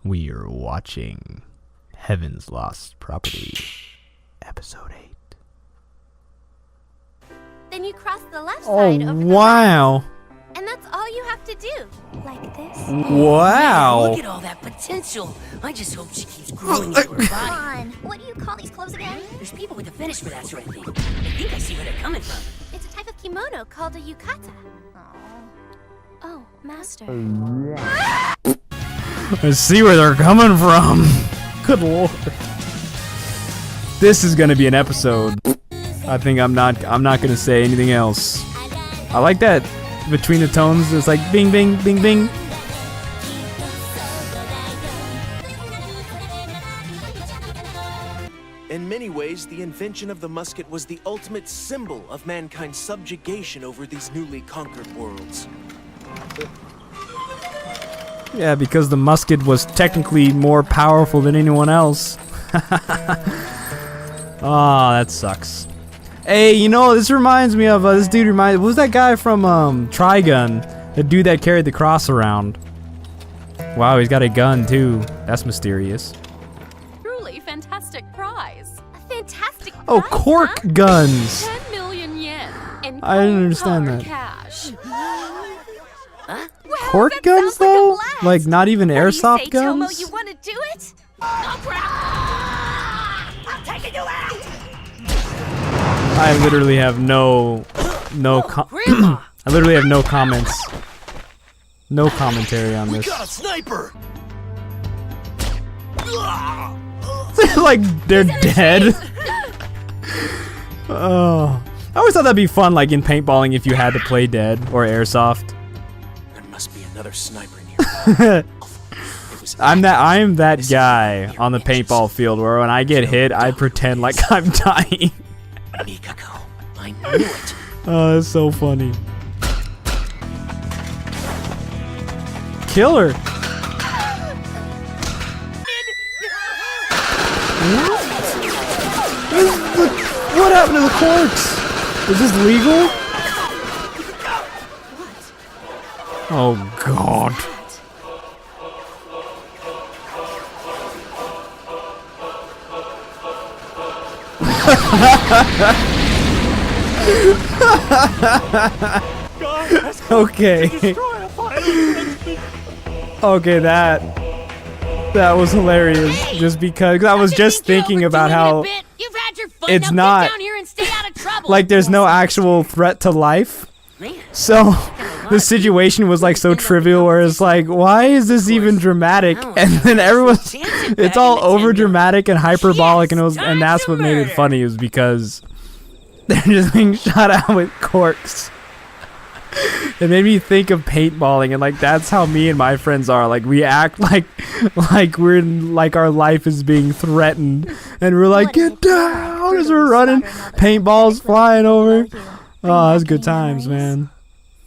We are watching Heaven's Lost Property, Episode 8. Then you cross the left side over the wow. right, and that's all you have to do. Like this. Wow. Look at all that potential. I just hope she keeps growing into her Come body. on. What do you call these clothes again? There's people with a fetish for that sort of thing. I think I see where they're coming from. It's a type of kimono called a yukata. Oh, master. Let's see where they're coming from. Good lord. This is gonna be an episode. I think I'm not gonna say anything else. I like that between the tones. It's like bing, bing, bing, bing. In many ways, the invention of the musket was the ultimate symbol of mankind's subjugation over these newly conquered worlds. Yeah, because the musket was technically more powerful than anyone else. Oh, that sucks. Hey, you know, this reminds me of this dude. What was that guy from Trigun? The dude that carried the cross around. Wow, he's got a gun too. That's mysterious. Truly fantastic prize. A fantastic Oh, prize, cork huh? guns. 10 million yen in I didn't cold understand hard that. cash. Wow, Cork that guns sounds like a though? blast. Like not even What do you airsoft say, Tomo? guns? You want to do it? I'm taking you out! I literally have no Grandma! I literally have no comments. No commentary on We this. got a sniper! Like they're dead. Oh, I always thought that'd be fun, like in paintballing, if you had to play dead or airsoft. There must be another sniper near. I'm that guy on the paintball field where when I get hit, I pretend like I'm dying. Mikako, I knew it. Oh, that's so funny. Killer. What happened to the corks? Is this legal? Oh God. Okay. Okay, that was hilarious. Just because I was just thinking about how You've had your fun. it's now not- get down here and stay out of trouble. like there's no actual threat to life. Man, So the situation was like so trivial where it's like, why is this even dramatic? And then everyone's it's all over dramatic and hyperbolic, and that's what made it funny, is because they're just being shot out with corks. It made me think of paintballing, and like that's how me and my friends are. Like we act like we're in, like our life is being threatened, and we're like, get down as we're running, paintballs flying over. Oh, that's good times, man.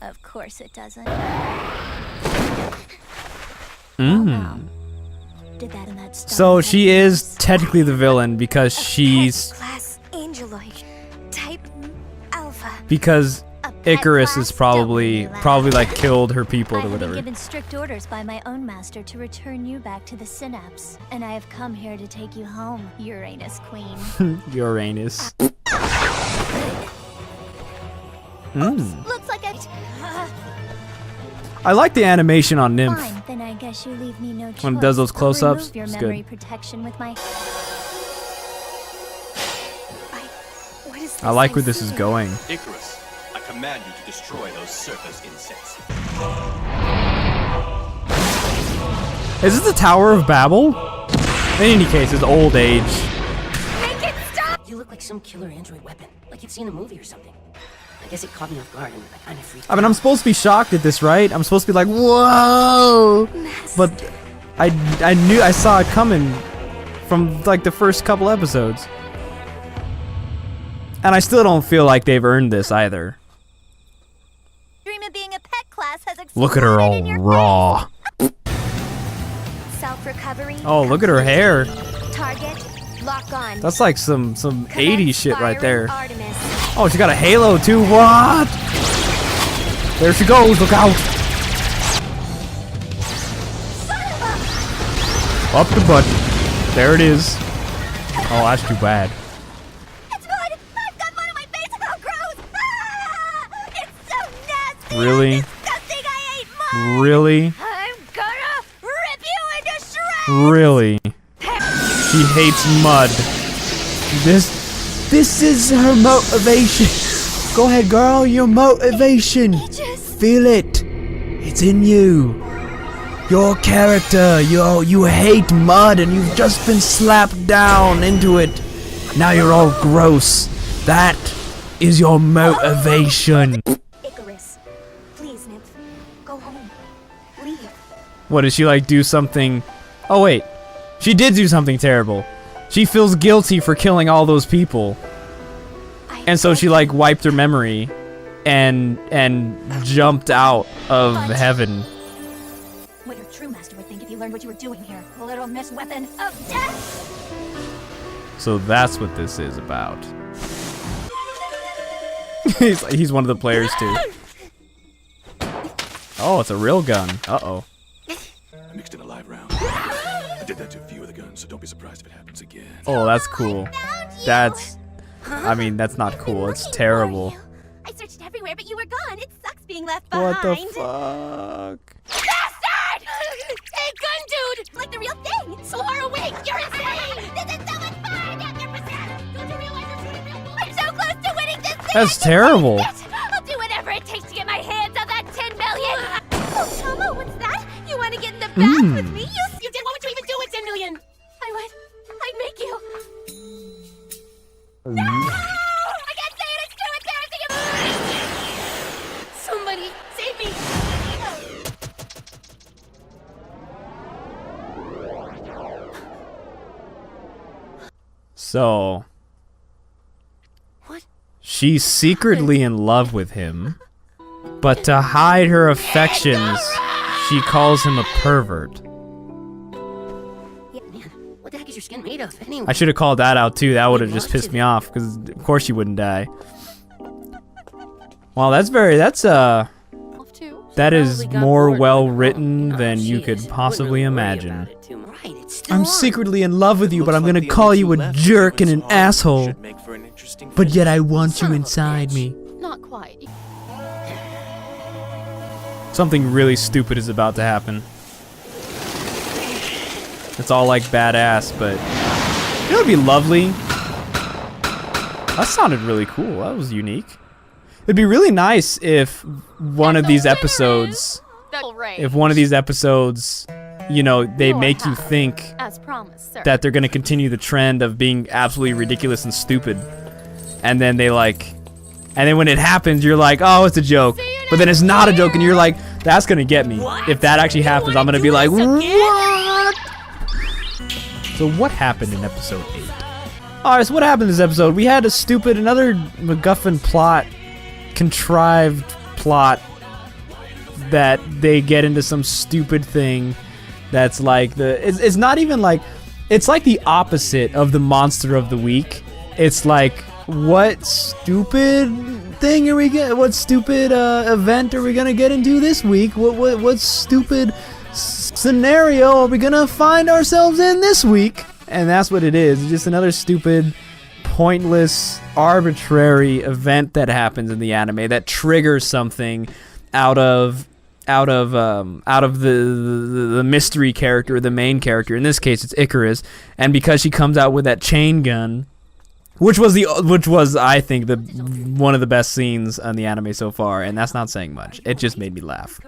Of course it doesn't. Did that in that So she is technically the villain because she's class angeloid type alpha. because A pet Icarus class? is probably Don't be like killed her people I or have been whatever. given strict orders by my own master to return you back to the synapse, and I have come here to take you home, Uranus Queen. Uranus. Looks like I like the animation on Nymph. Fine, then I guess you leave me no choice. When it does those I'll close-ups, remove your it's memory good. protection with my. What is this I like where this is see? going. Icarus, I command you to destroy those surface insects. Is this the Tower of Babel? In any case, it's old age. Make it stop! you look like some killer android weapon, like you'd seen a movie or something. I guess it caught me off guard and I kind of freaked I mean, I'm supposed to be shocked at this, right? I'm supposed to be like, whoa! But I saw it coming from like the first couple episodes. And I still don't feel like they've earned this either. Dream of being a pet class has Look at her all exploded in your raw. Self-recovery. Oh, look at her hair. Target. Lock on. That's like some 80s shit right there. Artemis. Oh, she got a halo too. What? There she goes. Look out. Up the butt. There it is. Oh, that's too bad. It's mud! I've got mud on my face! How gross! Ah! It's so nasty! Really? Disgusting! I hate mud! Really? I'm gonna rip you into shreds! Really? She hates mud. This is her motivation. Go ahead, girl. Your motivation. Feel it. It's in you. Your character. You hate mud, and you've just been slapped down into it. Now you're all gross. That is your motivation. Icarus, please, Nymph, go home. Leave. What, did she like do something? Oh wait, she did do something terrible. She feels guilty for killing all those people. And so she like wiped her memory and jumped out of heaven. What your true master would think if you learned what you were doing here. Little Miss Weapon of Death! So that's what this is about. he's one of the players too. Oh, it's a real gun. Uh-oh. I mixed in a live round. I did that to a few of the guns, so don't be surprised if it happens again. Oh, that's cool. I mean, that's not cool. It's terrible. I searched everywhere, but you were gone. It sucks being left What behind. the fuck? Bastard! Hey, gun dude! Like the real thing! So far away! You're insane! This is so much fun! Don't you realize you're shooting real bullets? I'm so close to winning this thing! That's terrible. I'll do whatever it takes to get my hands on that 10 million! Oh, Tomo, what's that? You want to get in the bath with me? You did? What would you even do with 10 million? I would. I'd make you. No! I can't say it! It's too embarrassing! Somebody, save me! So, What? she's secretly in love with him, but to hide her affections, she calls him a pervert. Yeah, man, what the heck is your skin made of, anyway? I should have called that out too. That would have just pissed me off, because of course she wouldn't die. Well, that is more well written than you could possibly imagine. I'm secretly in love with you, but I'm gonna call you a jerk and an asshole. But yet I want you inside me. Not quite. Something really stupid is about to happen. It's all like badass, but it would be lovely. That sounded really cool. That was unique. It'd be really nice if one of these episodes, you know, they make you think As promised, sir. that they're gonna continue the trend of being absolutely ridiculous and stupid, and then and then when it happens, you're like, oh, it's a joke, but then it's not a joke, and you're like, that's gonna get me. If that actually happens, I'm gonna be like, what? So what happened in episode 8? Alright, so what happened in this episode? We had another MacGuffin plot, contrived plot, that they get into some stupid thing that's like it's not even like, it's like the opposite of the monster of the week. It's like, what stupid thing are we what stupid event are we gonna get into this week? What stupid scenario are we gonna find ourselves in this week? And that's what it is. It's just another stupid, pointless, arbitrary event that happens in the anime that triggers something out of the mystery character, the main character. In this case, it's Icarus, and because she comes out with that chain gun, which was I think one of the best scenes on the anime so far, and that's not saying much. It just made me laugh.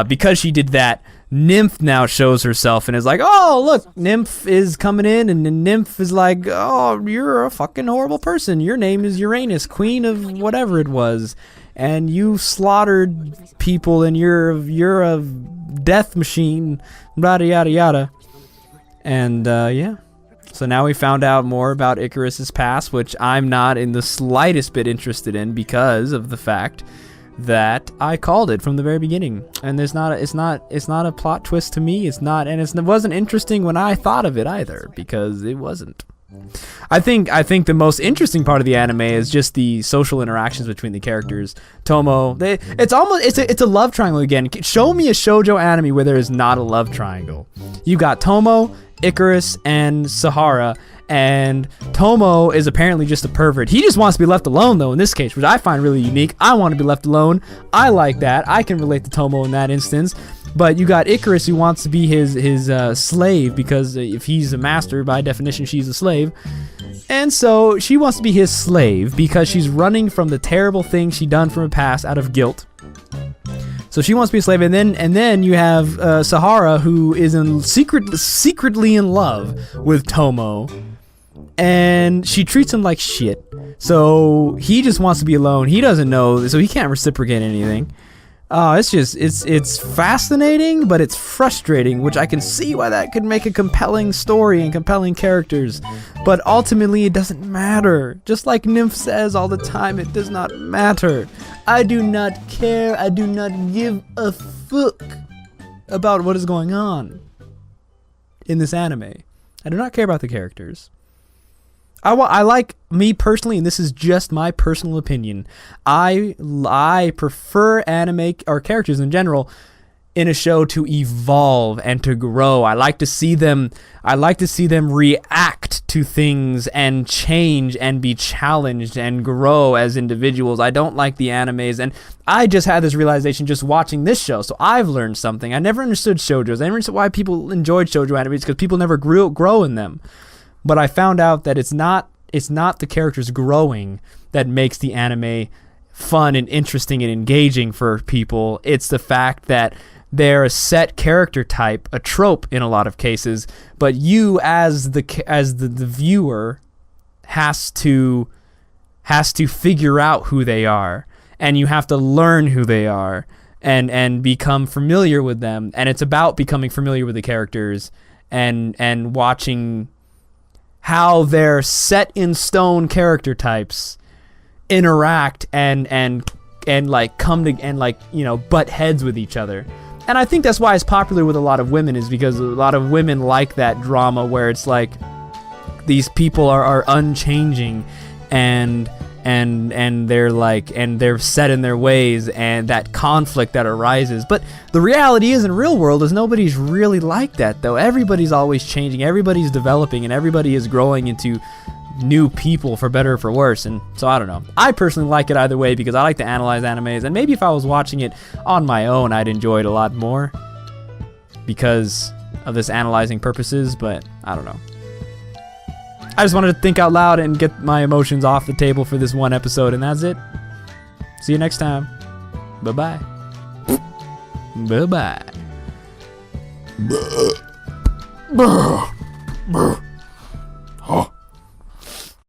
Because she did that, Nymph now shows herself and is like, oh, look, Nymph is coming in, and then Nymph is like, oh, you're a fucking horrible person. Your name is Uranus, queen of whatever it was, and you slaughtered people, and you're a death machine, yada yada yada. And yeah. So now we found out more about Icarus's past, which I'm not in the slightest bit interested in because of the fact that I called it from the very beginning. And it's not a plot twist to me. It's not, and it wasn't interesting when I thought of it either, because it wasn't. I think the most interesting part of the anime is just the social interactions between the characters. Tomo, it's a love triangle again. Show me a shoujo anime where there is not a love triangle. You got Tomo, Icarus, and Sahara, and Tomo is apparently just a pervert. He just wants to be left alone though in this case, which I find really unique. I want to be left alone. I like that. I can relate to Tomo in that instance. But you got Icarus who wants to be his slave, because if he's a master, by definition she's a slave. And so she wants to be his slave because she's running from the terrible things she done from her past out of guilt. So she wants to be a slave, and then you have Sahara, who is secretly in love with Tomo, and she treats him like shit. So he just wants to be alone. He doesn't know, so he can't reciprocate anything. It's fascinating, but it's frustrating, which I can see why that could make a compelling story and compelling characters. But ultimately, it doesn't matter. Just like Nymph says all the time, it does not matter. I do not care. I do not give a fuck about what is going on in this anime. I do not care about the characters. I like, me personally, and this is just my personal opinion, I prefer anime or characters in general in a show to evolve and to grow. I like to see them react to things and change and be challenged and grow as individuals. I don't like the animes, and I just had this realization just watching this show, so I've learned something. I never understood shoujos. I never understood why people enjoyed shoujo animes, because people never grow in them. But I found out that it's not the characters growing that makes the anime fun and interesting and engaging for people. It's the fact that they're a set character type, a trope in a lot of cases, but you as the viewer has to figure out who they are, and you have to learn who they are and become familiar with them. And it's about becoming familiar with the characters and watching how their set in stone character types interact and like come to and like, you know, butt heads with each other. And I think that's why it's popular with a lot of women, is because a lot of women like that drama where it's like these people are unchanging and they're set in their ways, and that conflict that arises. But the reality is, in real world, is nobody's really like that though. Everybody's always changing, everybody's developing, and everybody is growing into new people, for better or for worse. And so I don't know, I personally like it either way because I like to analyze animes, and maybe if I was watching it on my own I'd enjoy it a lot more because of this analyzing purposes. But I don't know, I just wanted to think out loud and get my emotions off the table for this one episode, and that's it. See you next time. Bye-bye. Bye-bye.